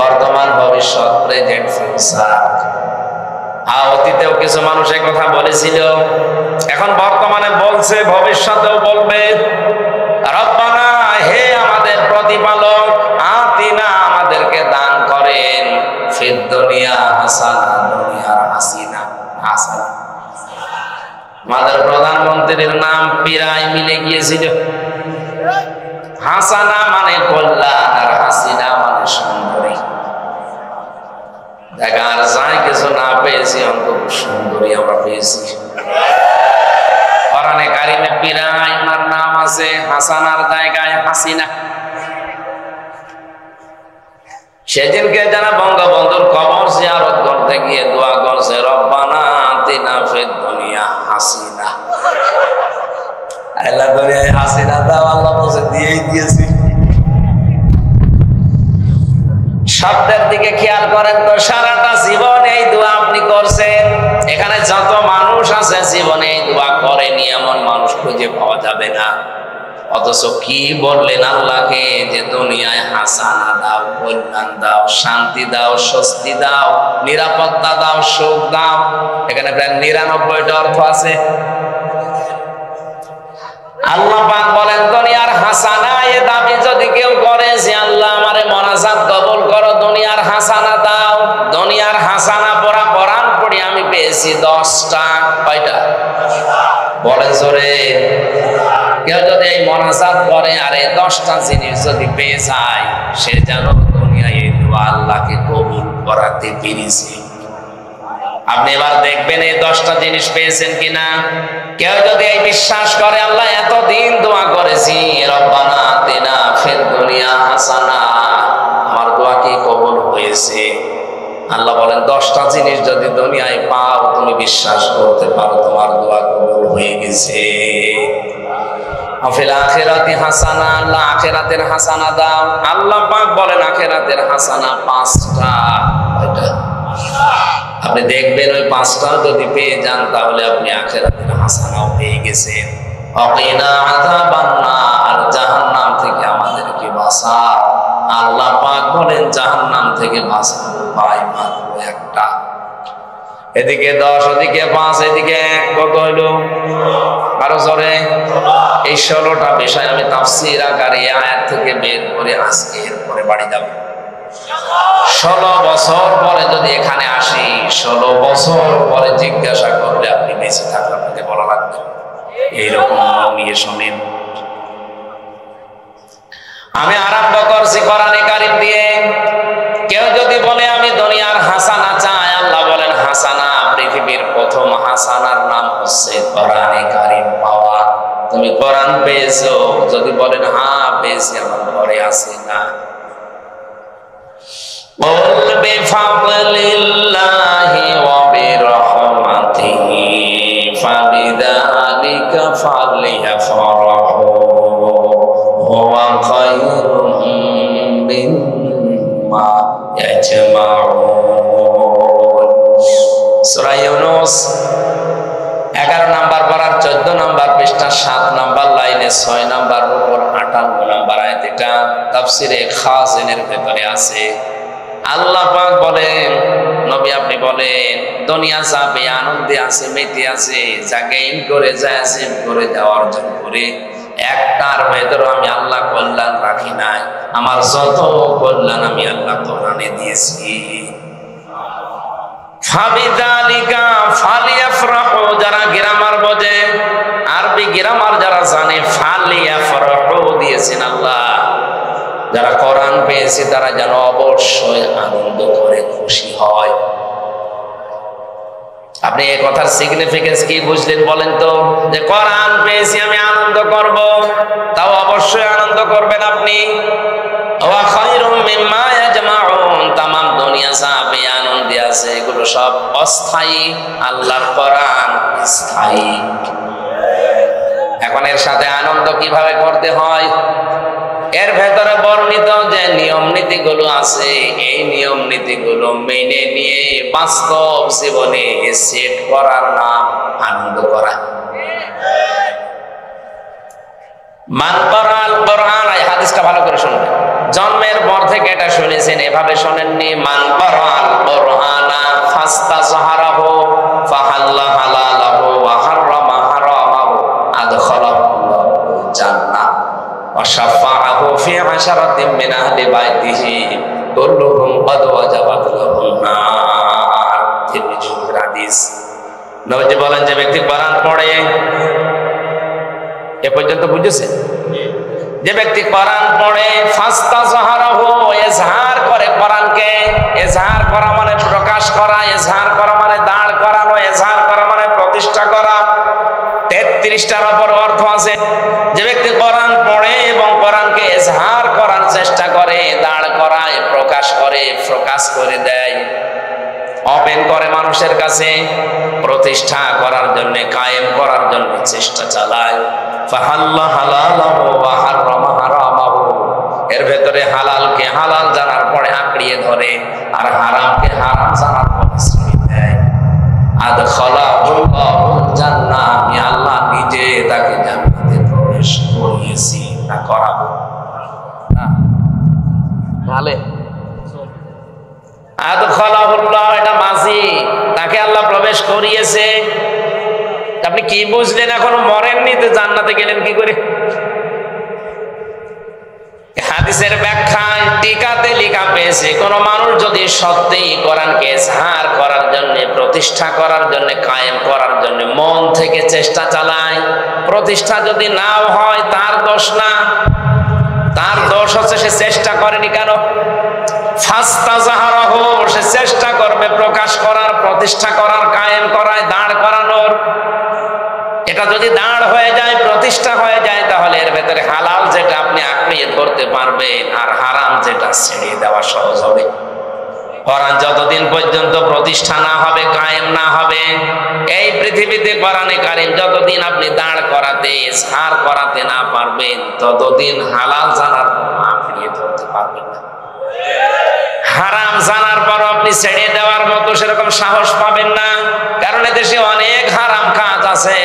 বর্তমান ভবিষ্যৎ, প্রেজেন্ট ফিউচার। অতীতেও কিছু মানুষ এই কথা বলেছিল, এখন বর্তমানে বলছে, ভবিষ্যতেও বলবে। রব্বানা, হে আমাদের প্রতিপালক, আতিনা, আমাদেরকে দান করেন, ফিদ দুনিয়া হাসানা, দুনিয়ার হাসিনা হাসানা। আমাদের প্রধানমন্ত্রীর নাম প্রায় মিলে গিয়েছিল। হাসানা মানে কল্যাণ আর হাসিনা মানে সুন্দরী। দেখার যায় কিছু না পেয়েছি, অন্তত সুন্দরী আমরা পেয়েছি। কোরআনে কারিমে প্রায় ওনার নাম আছে, হাসানার জায়গায় হাসিনা। সেদিনকে যারা বঙ্গবন্ধুর কবর জিয়ারত করতে গিয়ে দোয়া করছে, রব্বানা আতিনা ফিদ দুনিয়া হাসিনা। আল্লাহ দুনিয়ায় হাসিনা দাও, আল্লাহ বলছে দিয়েই দিয়েছি। শব্দের দিকে খেয়াল করেন তো, সারাটা জীবন এই দোয়া আপনি করছেন। এখানে যত মানুষ আছে জীবনে এই দোয়া করেনি এমন মানুষ খুঁজে পাওয়া যাবে না। অথচ কি বললেন আল্লাহকে যে দুনিয়ায় হাসানা দাও, কল্যাণ দাও, শান্তি দাও, স্বস্তি দাও, নিরাপত্তা দাও, সুখ দাও। এখানে প্রায় 99টা অর্থ আছে। আল্লাহ পাক বলেন দুনিয়ার হাসানা, এ দাবি যদি কেউ করে যে আল্লাহ আমারে মোনাজাত কবুল করো, দুনিয়ার হাসানা দাও। দুনিয়ার হাসানা পড়া কোরআন পড়ি আমি পেয়েছি 10টা। কয়টা বলেন জোরে? কেউ যদি এই মোনাজাত করে আর এই 10টা জিনিস যদি পেয়ে যায়, সে যেন দুনিয়ায় এই দোয়া আল্লাহকে কবুল করাতে পেরেছে। আপনি এবার দেখবেন এই 10টা জিনিস পেয়েছেন কিনা। কেউ যদি এই বিশ্বাস করে আল্লাহ এতদিন দোয়া করেছি, রব্বানা আতিনা ফিদ দুনিয়া হাসানা, আমার দোয়া কি কবুল হয়েছে? আল্লাহ বলেন 10টা জিনিস যদি দুনিয়ায় পাও, তুমি বিশ্বাস করতে পারো তোমার দোয়া কবুল হয়ে গেছে। ফিল আখিরাতি হাসানা, আল্লাহ আখিরাতের হাসানা দাও। আল্লাহ পাক বলেন আখিরাতের হাসানা 5টা। কয়টা? আপনি দেখবেন ওই 5টা যদি পেয়ে যান তাহলে আপনি আখিরাতের হাসানাও পেয়ে গেছেন। ওয়াকিনা আযাবান নার, জাহান্নাম থেকে আমাদেরকে বাঁচাও। আল্লাহ পাক বলেন জাহান্নাম থেকে বাঁচার উপায় মাত্র একটা। এদিকে 10, ওদিকে 5, এদিকে 1, কত হইল? আরো জোরে। এই 16টা বিষয় আমি তাফসীর আকারে আয়াত থেকে বের করে আজকে এরপরে বাড়ি যাব। 16 বছর পরে যদি এখানে আসি, 16 বছর পরে জিজ্ঞাসা করলে আপনি বেঁচে থাকলে আপনাকে বলা লাগবে এইরকম নিয়ে শোনেন। আমি আরম্ভ করছি কোরআনে কারীম দিয়ে। হাসানার নাম হচ্ছে কোরআনে কারীম পাওয়া। তুমি কোরআন পেয়েছো, যদি বলেন হ্যাঁ পেয়েছি, আমার ঘরে আছে না। قل بفضل الله وبرحمته فبذلك فليفرحوا هو خير مما يجمعون। সূরা ইউনূস 11 নম্বর পারার 14 নম্বর পৃষ্ঠা 7 নম্বর লাইনে 6 নম্বর উপর 58 নম্বর আয়াত। এটা তাফসীরে খাজিনের ভেতরে আছে। আল্লাহ পাক বলেন, নবী আপনি বলেন, দুনিয়া যা আনন্দে আছে, মেতে আছে, যা গেইন করে, যা অ্যাচিভ করে, যা অর্জন করে, একটার ভেতর আমি আল্লাহ কল্যাণ রাখি নাই। আমার যত কল্যাণ আমি আল্লাহ কোরআনে দিয়েছি। ফাবিযালিকা ফালিয়াফরাহু, যারা গ্রামার বোঝে, আরবি গ্রামার যারা জানে, ফালিয়াফরাহু দিয়েছেন আল্লাহ। যারা কোরআন পেয়েছে তারা যেন অবশ্যই আনন্দ করে খুশি হয়। আপনি এই কথার সিগনিফিকেন্স কি বুঝলেন বলেন তো? যে কোরআন পেয়েছি আমি আনন্দ করব, তাও অবশ্যই আনন্দ করবেন আপনি। ওয়া খায়রুম মিম্মা ইয়াজমাউন, তামাম দুনিয়া যা আনন্দে আছে এগুলো সব অস্থায়ী, আল্লাহর কোরআন স্থায়ী। এখন এর সাথে আনন্দ কিভাবে করতে হয়, এর ভেতরে বর্ণিত যে নিয়ম নীতিগুলো আছে, এই নিয়ম নীতিগুলো মেনে নিয়ে বাস্তব জীবনে সেট করার নাম আনন্দ করা। মান করাল কোরআন, এই হাদিসটা ভালো করে শুনবেন, জন্মের পর থেকে এটা শুনেছেন, এভাবে শোনেননি। মান করাল কোরআনা ফাস্তাযহারাহু ফাহাল্লা হালালাহু ওয়া হাররামা হারামাহু আদখালাহুল্লাহু জান্নাহ ওয়া শাফাআহু ফি আশারাতিন মিন আহলি বাইতিহি কুল্লুহুম ক্বাদ ওয়াজাবাত লাহুম নার। তিরমিজির হাদিস। নবী বলেন, যে ব্যক্তি কোরআন পড়ে, এ পর্যন্ত বুঝেছেন? যে ব্যক্তি কোরআন পড়ে, ফাস্তাযহারাহু, ইজহার করে কোরআনকে, ইজহার করা মানে প্রকাশ করা, ইজহার করা মানে দাঁড় করানো, ইজহার করা মানে প্রতিষ্ঠা করা। 33টার উপর অর্থ আছে। যে ব্যক্তি কোরআন পড়ে এবং কোরআনকে ইজহার করার চেষ্টা করে, দাঁড় করায়, প্রকাশ করে দেয়, ওপেন করে মানুষের কাছে, প্রতিষ্ঠা করার জন্য, কায়েম করার জন্য চেষ্টা চালায়। ফাহাল্লা হালালাহু ওয়া হাররামা হারামাহু, এর ভেতরে হালালকে হালাল জানার পরে আঁকড়িয়ে ধরে, আর হারামকে হারাম জানার পরে ছেড়ে দেয়। আদখালাহুল্লাহুল জান্নাহ, আমি আল্লাহ নিজে তাকে জান্নাতে প্রবেশ করিয়েছি, না করাবো না। তাহলে আদখালাহুল্লাহ এটা মাঝি, তাকে আল্লাহ প্রবেশ করিয়েছে। আপনি কি বুঝলেন? এখনো মরেননি তো জান্নাতে গেলেন কি করে? হাদিসের ব্যাখ্যায় টিকাতে লেখা পেয়েছে, কোন মানুষ যদি সত্যিই কোরআনকে ইজহার করার জন্য, প্রতিষ্ঠা করার জন্য, কায়েম করার জন্য মন থেকে চেষ্টা চালায়, প্রতিষ্ঠা যদি নাও হয় তার দোষ না, তার দোষ হচ্ছে সে চেষ্টা করেনি। কেন? ফাস্তাযহারাহু, সে চেষ্টা করবে প্রকাশ করার, প্রতিষ্ঠা করার, কায়েম করার, দাঁড় করানোর। এটা যদি দাঁড় হয়ে যায়, প্রতিষ্ঠা হয়ে যায়, তাহলে এর ভেতরে হালাল যেটা আপনি আঁকড়িয়ে ধরতে পারবেন, আর হারাম যেটা ছেড়ে দেওয়া সহজ হবে। কোরআন যতদিন পর্যন্ত প্রতিষ্ঠা না হবে, কায়েম না হবে, এই পৃথিবীতে কোরআনে কারীম যতদিন আপনি দাঁড় করাতে, ইজহার করাতে না পারবেন, ততদিন হালাল জানার আঁকড়িয়ে ধরতে পারবেন না। হারাম জানার পর আপনি ছেড়ে দেওয়ার মতো সেরকম সাহস পাবেন না, কারণ এদেশে অনেক হারাম কাজ আছে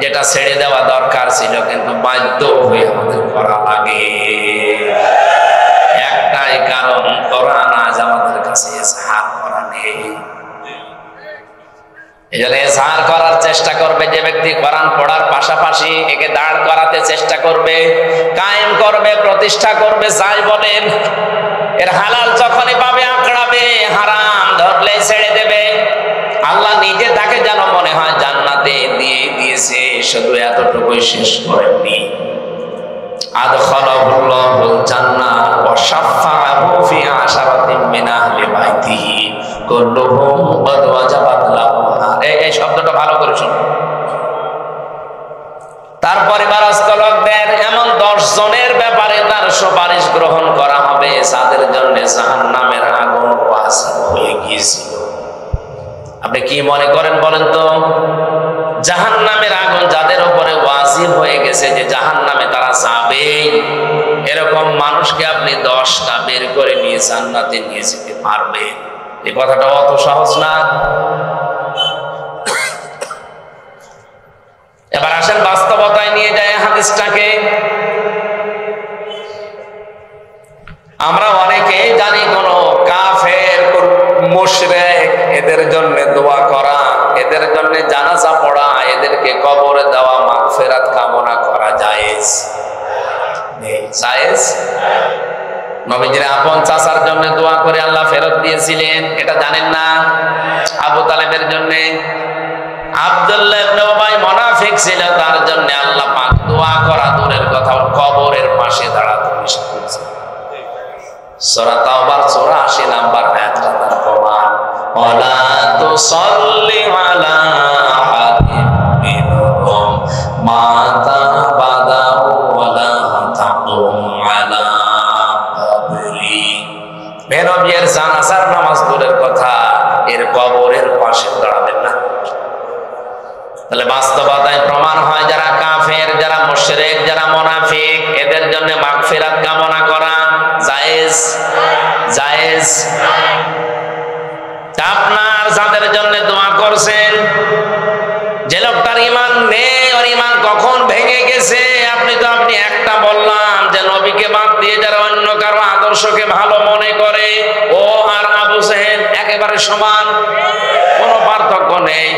যেটা ছেড়ে দেওয়া দরকার ছিল, কিন্তু বাধ্য হয়ে আমাদের করা লাগে। একটাই কারণ, কোরআন আজ আমাদের কাছে ইজহার করা নেই। এই জন্য ইজহার করার চেষ্টা করবে যে ব্যক্তি, কোরআন পড়ার পাশাপাশি একে দাঁড় করাতে চেষ্টা করবে, কায়েম করবে, প্রতিষ্ঠা করবে, যাই বলেন। এর হালাল যখনই পাবে আঁকড়াবে, হারাম ধরলে ছেড়ে দেবে। আল্লাহ নিজে তাকে যেন মনে হয় জান্নাতে দিয়ে দিয়েছে, শুধু এতটুকুই শেষ করেননি। আদখালাহুল্লাহুল জান্নাহ ওয়া শাফাআহু ফি আশারাতিন মিন আহলি বাইতিহি কুল্লুহুম ক্বাদ ওয়াজাবাত লাহুম। এই শব্দটা ভালো করে শুনুন। তার পরিবারস্থ লোকদের এমন 10 জনের ব্যাপারে তার সুপারিশ গ্রহণ করা হবে যাদের জন্য জাহান্নামের আগুন ওয়াজিব হয়ে গিয়েছিল। আপনি কি মনে করেন বলেন তো? জাহান্নামের আগুন যাদের উপরে ওয়াজিব হয়ে গেছে যে জাহান্নামে তারা যাবে, এরকম মানুষকে আপনি 10টা বের করে নিয়ে জান্নাতে নিয়ে যেতে পারবেন? এই কথাটা অত সহজ না। এবার আসেন বাস্তবতায় নিয়ে যায় হাদিসটাকে। আমরা অনেকেই জানি কোন কাফের, মুশরিক, এদের জন্য দোয়া করা, এদের জন্য জানাজা পড়া, এদেরকে কবরে দেওয়া, মাগফিরাত কামনা করা জায়েজ? জায়েজ? নবীজির আপন চাচার জন্য দোয়া করে আল্লাহ ফেরত দিয়েছিলেন, এটা জানেন না? আবু তালেবের জন্য। আব্দুল্লাহ ইবনে উবাই মুনাফিক ছিল, তার জন্য আল্লাহ পাক দোয়া করা দূরের কথা, কবরের পাশে দাঁড়াতে নিষেধ করেছেন। সূরা তাওবার 84 নাম্বার আয়াতটা তার প্রমাণ। ওয়ালা তুসাল্লি আলা আহাদিন মিনহুম মাতা বাদাউ ওয়ালা তাকুম আলা কবরি। নবীর জানাজার নামাজ দূরের কথা, এর কবরের পাশে দাঁড়াবেন না। তাহলে বাস্তবতায় প্রমাণ হয় যারা কাফের, যারা মুশরিক, যারা মুনাফিক, এদের জন্য মাগফিরাত কামনা করা জায়েজ? জায়েজ? আপনার যাদের জন্য দোয়া করছেন, যে লোকটার ঈমান নেই, ওর ঈমান কখন ভেঙে গেছে? আপনি একটা বললাম যে নবীকে বাদ দিয়ে যারা অন্য কারো আদর্শকে ভালো মনে করে, ও আর আবু জেহেল একেবারে সমান, কোনো পার্থক্য নেই।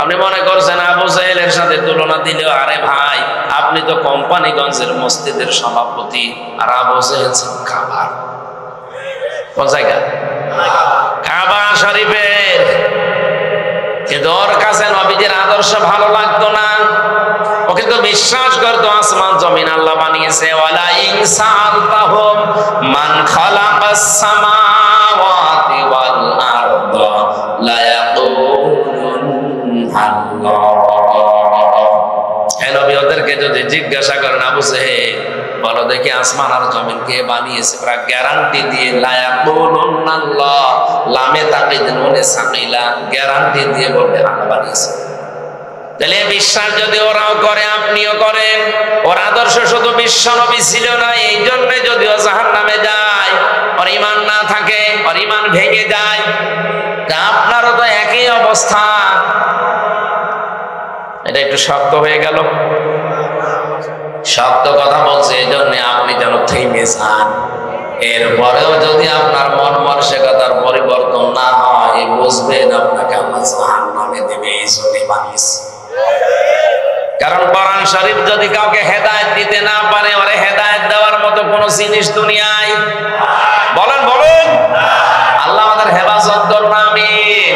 আপনি মনে করছেন আবু জেহেলের সাথে তুলনা দিলে, আরে ভাই আপনি তো কোম্পানিগঞ্জের মসজিদের সভাপতি, আর আবু জেহেল কাবা। কোন জায়গা? কাবা শরীফের। কিন্তু ওর কাছে নবীজির আদর্শ ভালো লাগতো না, ও কিন্তু বিশ্বাস করতো আসমান জমিন আল্লাহ বানিয়েছে। ওয়ালা ইনসালতাহুম মান খালাকাস সামাওয়াতি ওয়াল আরদা লা ইয়াকুলুনা আল্লাহ। এই নবী ওদেরকে যদি জিজ্ঞাসা করেন, আবু জেহেল বলো দেখি আসমান আর জমিন কে বানিয়েছে, ওরা গ্যারান্টি দিয়ে লা ইয়াকুলুনা আল্লাহ, লামে তাকিদ নুনে সাকিলা, গ্যারান্টি দিয়ে বলবে আল্লাহ বানিয়েছে। তাহলে বিশ্বাস যদি ওরাও করে, আপনিও করেন। ওর আদর্শ শুধু বিশ্ব নবী ছিল না, এই জন্য যদিও জাহান্নামে যায়, ওর ঈমান না থাকে, ওর ঈমান ভেঙে যায়। আপনারও তো একই অবস্থা। এটা একটু শক্ত হয়ে গেল। শক্ত কথা বলছে এই জন্য আপনি যেন থেমে যান। এরপরেও যদি আপনার মন মানসিকতার পরিবর্তন না হয়, বুঝবেন আপনাকে আল্লাহ জাহান্নামে দেবে, এই জন্যই বানিয়েছে। কারণ কোরআন শরীফ যদি কাউকে হেদায়েত দিতে না পারে, ওরে হেদায়েত দেওয়ার মতো কোন জিনিস দুনিয়ায় বলেন বলেন আল্লাহ আমাদের হেফাজত করুন, আমিন।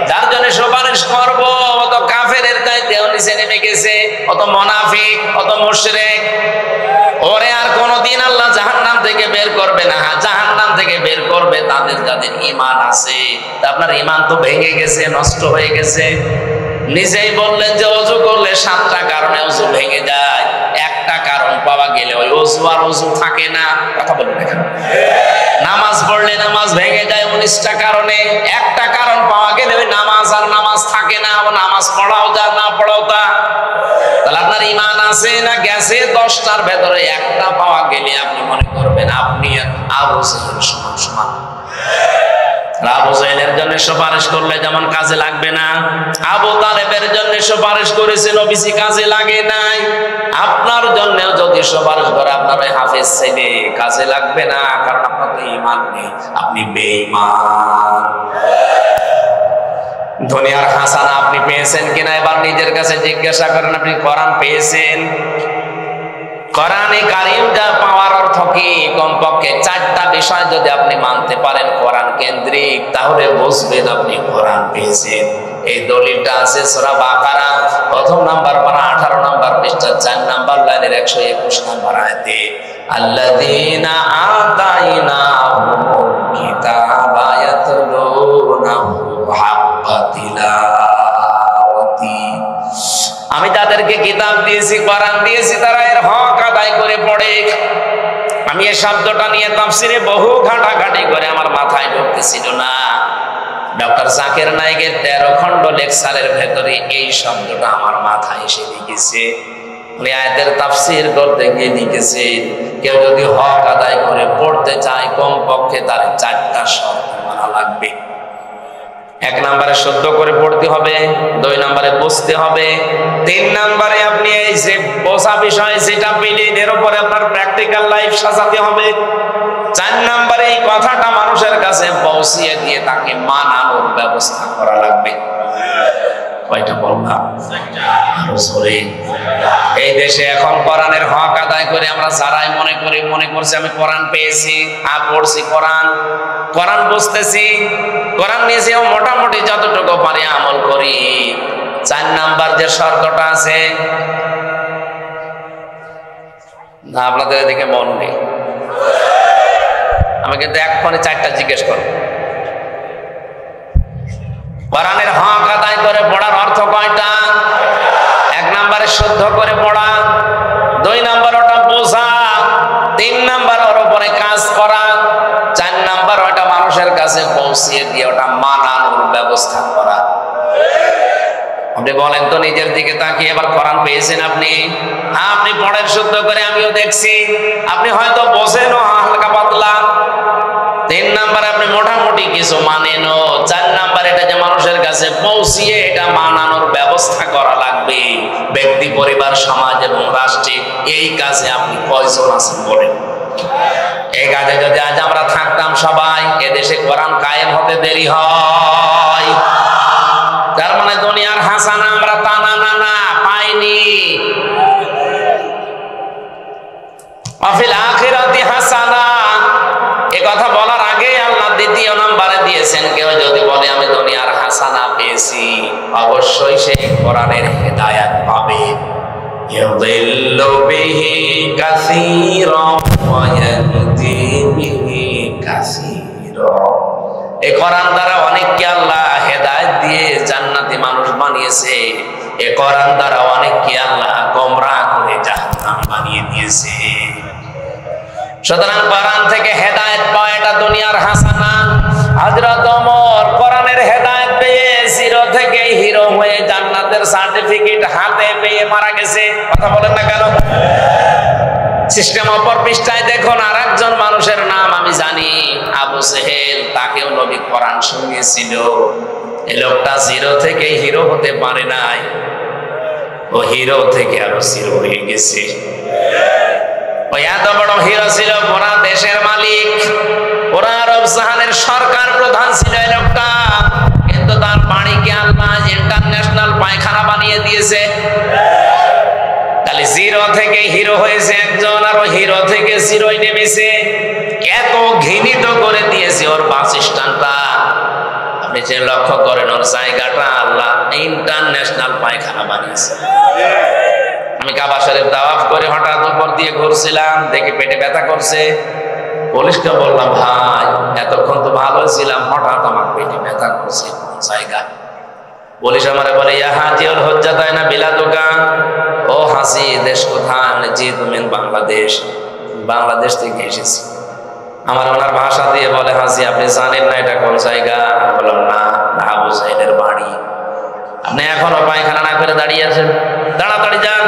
যার জন্য সুপারিশ করব, অত কাফেরের চাইতেও নিচে নেমে গেছে, অত মুনাফিক, অত মুশরিক, ওরে আর কোনদিন আল্লাহ জাহান্নাম থেকে বের করবে না। জাহান্নাম থেকে বের করবে তাদের যাদের ঈমান আছে। আপনার ঈমান তো ভেঙে গেছে, নষ্ট হয়ে গেছে। নিজেই বললেন যে ওযু করলে 7টা কারণে ওযু ভেঙে যায়, একটা কারণ পাওয়া গেলে ওই ওযু আর ওযু থাকে না। কথা বলবেন না কেন? নামাজ পড়লে নামাজ ভেঙে যায় 19টা কারণে, একটা কারণ পাওয়া গেলে ওই নামাজ আর নামাজ থাকে না, ও নামাজ পড়াও যা না পড়াও তা। তাহলে আপনার ঈমান আছে না গেছে? 10টার ভেতরে একটা পাওয়া গেলে আপনি মনে করবেন আপনি আবু জেহেল সমান সমান। আবু জেহেলের জন্য সুপারিশ করলে যেমন কাজে লাগবে না, আবু তালেবের জন্য সুপারিশ করেছে নবীজি, কাজে লাগে নাই। আপনার জন্যও যদি সুপারিশ করে আপনার ওই হাফেজ ছেলে, কাজে লাগবে না, কারণ আপনার তো ঈমান নেই, আপনি বেঈমান। দুনিয়ার হাসানা আপনি পেয়েছেন কিনা এবার নিজের কাছে জিজ্ঞাসা করেন। আপনি কোরআন পেয়েছেন? কোরআনে কারীম যা পাওয়ার অর্থ কি? কমপক্ষে 4টা বিষয় যদি আপনি মানতে পারেন কোরআন কেন্দ্রিক, তাহলে বুঝবেন আপনি কোরআন পেয়েছেন। এই দলিলটা আছে সূরা বাকারা 1ম নাম্বার পারা 18 নাম্বার পৃষ্ঠা 4 নাম্বার লাইনের 121 নাম্বার আয়াতে, আল্লাযীনা আতাইনাহুমুল কিতাবা ইয়াতলুনা দিয়েছি, কোরআন দিয়েছি, তারা এর হক আদায় করে পড়ে। আমি এই শব্দটা নিয়ে তাফসিরে বহু ঘাটাঘাটি করে আমার মাথায় ঢুকতেছিল না। ডক্টর জাকির নায়েকের 13 খণ্ড লেকচারের ভেতরে এই শব্দটা আমার মাথায় এসে লিখেছে। উনি আয়াতের তাফসির করতে গিয়ে লিখেছেন, কেউ যদি হক আদায় করে পড়তে চায় কমপক্ষে তার 4টা শর্ত মানা লাগবে। 1 নম্বরে শুদ্ধ করে পড়তে হবে, 2 নম্বরে বুঝতে হবে, 3 নম্বরে আপনি এই যে বোঝা বিষয় যেটা পেলেন এর উপরে আপনার প্র্যাকটিক্যাল লাইফ সাজাতে হবে, 4 নম্বরে এই কথাটা মানুষের কাছে পৌঁছিয়ে দিয়ে তাকে মানানোর ব্যবস্থা করা লাগবে। কয়টা বললাম? এই দেশে এখন কোরআনের হক আদায় করে আমরা যারাই মনে করছি আমি কোরআন পেয়েছি, পড়ছি কোরআন বুঝতেছি, কোরআন নিজেও মোটামুটি যতটুকু পারি আমল করি। 4 নাম্বার যে শর্তটা আছে, না আপনাদের এদিকে মন নেই, আমি কিন্তু এক্ষণে 4টা জিজ্ঞেস করব। কোরআনের হক আদায় করে পড়ার অর্থ কয়টা? 1 নম্বরে শুদ্ধ করে পড়া, 2 নম্বর ওটা বোঝা, 3 নম্বর ওর উপরে কাজ করা, 4 নম্বর ওটা মানুষের কাছে পৌঁছিয়ে দিয়ে ওটা মানানোর ব্যবস্থা করা। আপনি বলেন তো নিজের দিকে তাকিয়ে, এবার কোরআন পেয়েছেন আপনি? আপনি পড়েন শুদ্ধ করে, আমিও দেখছি। আপনি হয়তো বোঝেনও হালকা পাতলা। 3 নাম্বার আপনি মোটামুটি কিছু মানেনও। 4 নাম্বার এটা যে মানুষের কাছে পৌঁছিয়ে এটা মানানোর ব্যবস্থা করা লাগবে। ব্যক্তি, পরিবার, সমাজ এবং রাষ্ট্রে এই কাজে আপনি কয়জন আছেন বলেন? এই কাজে যদি আজ আমরা থাকতাম সবাই, এদেশে কোরআন কায়েম হতে দেরি হয়। তার মানে দুনিয়ার হাসানা আমরা টানা না পাইনি, আফিল আখিরাতি হাসানা। এ কথা বলার আগে আল্লাহ 2 নম্বরে দিয়েছেন, কেউ যদি বলে আমি দুনিয়ার হাসানা পেয়েছি, অবশ্যই সে কোরআনের হেদায়েত পাবে। ইউদিল্লু বিহি কাসীরান ওয়া ইয়াহদি বিহি কাসীরান। এই কোরআন দ্বারা অনেককে আল্লাহ হেদায়েত দিয়ে জান্নাতি মানুষ বানিয়েছে। এই কোরআন দ্বারা অনেককে আল্লাহ গোমরাহ করে জাহান্নামী বানিয়ে দিয়েছে। সুতরাং কোরআন থেকে হেদায়েত পাওয়া এটা দুনিয়ার হাসানা। হযরত ওমর কোরআনের হেদায়েত পেয়ে 0 থেকে হিরো হয়ে জান্নাতের সার্টিফিকেট হাতে পেয়ে মারা গেছে। কথা বলেন না কেন? সিস্টেম অপর পৃষ্ঠায় দেখুন আরেকজন মানুষের নাম আমি জানি, আবু জেহেল। তাকেও নবী কোরআন শুনিয়েছিল। এই লোকটা 0 থেকে হিরো হতে পারে নাই, ও হিরো থেকে আরো 0 হয়ে গেছে। এত বড় হিরো ছিল, পুরা দেশের মালিক, পুরা আরব জাহানের সরকার প্রধান ছিল এই লোকটা। কিন্তু তার বাড়িকে আল্লাহ ইন্টারন্যাশনাল পায়খানা বানিয়ে দিয়েছে। তাহলে 0 থেকে হিরো হয়েছে একজন, আর হিরো থেকে 0 নেমেছে। এত ঘৃণিত করে দিয়েছে ওর বাসস্থানটা। আপনি যে লক্ষ্য করেন ওর জায়গাটা আল্লাহ ইন্টারন্যাশনাল পায়খানা বানিয়েছে। আমি কাবা শরীফ তাওয়াফ করে হঠাৎ উপর দিয়ে ঘুরছিলাম, দেখি পেটে ব্যথা করছে। পুলিশকে বললাম, ভাই এতক্ষণ তো ভালো ছিলাম, হঠাৎ আমার পেটে ব্যথা করছে জায়গা। পুলিশ আমারে বলে, ইয়া হাজিউল হুজ্জাতাইনা বিলাদুকা। ও হাসি, দেশ কোথায়? মানে জি তুমি বাংলাদেশ। বাংলাদেশ থেকে এসেছি। আমার ওনার ভাষা দিয়ে বলে, হাসি আপনি জানেন না এটা কোন জায়গা? বললাম না, আবু জাহেলের বাড়ি। আপনি এখনো পায়খানা না করে দাঁড়িয়ে আছেন, তাড়াতাড়ি যান।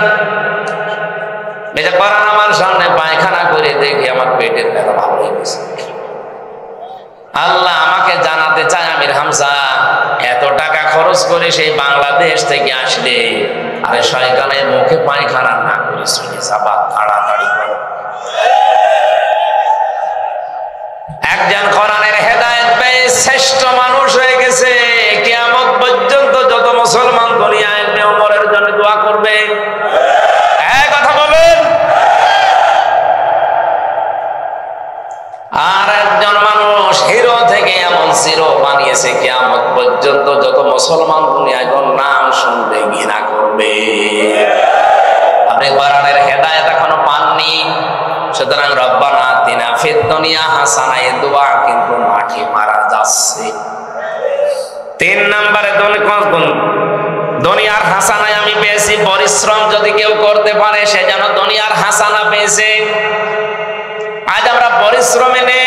কোরআন আমার সামনে পায়খানা করে দেখে আমার পেটের ব্যথা ভালো হয়ে গেছে। আল্লাহ আমাকে জানাতে চায়, আমির হামজা এত টাকা খরচ করে সেই বাংলাদেশ থেকে আসলে আরে শয়তানের মুখে পায়খানা না করে চলে যাবা, তাড়াতাড়ি করো। একজন কোরআনের হেদায়েত পেয়ে শ্রেষ্ঠ মানুষ হয়ে গেছে। কিয়ামত পর্যন্ত যত মুসলমান দুনিয়ায় ইবনে ওমরের জন্য দোয়া করবে। কথা বলেন। আর একজন মানুষ হিরো থেকে এমন 0 বানিয়েছে, কিয়ামত পর্যন্ত যত মুসলমান দুনিয়ায় নাম শুনবে ঘৃণা করবে। আপনি কোরআনের হেদায়েত এখনো পাননি, সুতরাং রব্বানা আতিনা ফিদ দুনিয়া হাসানা এ দোয়া কিন্তু মাঠে মারা যাচ্ছে। 3 নম্বরে দুনিয়ার হাসানায় আমি পেয়েছি, পরিশ্রম যদি কেউ করতে পারে সে যেন দুনিয়ার হাসানা পেয়েছে। আজ আমরা পরিশ্রমে নেই,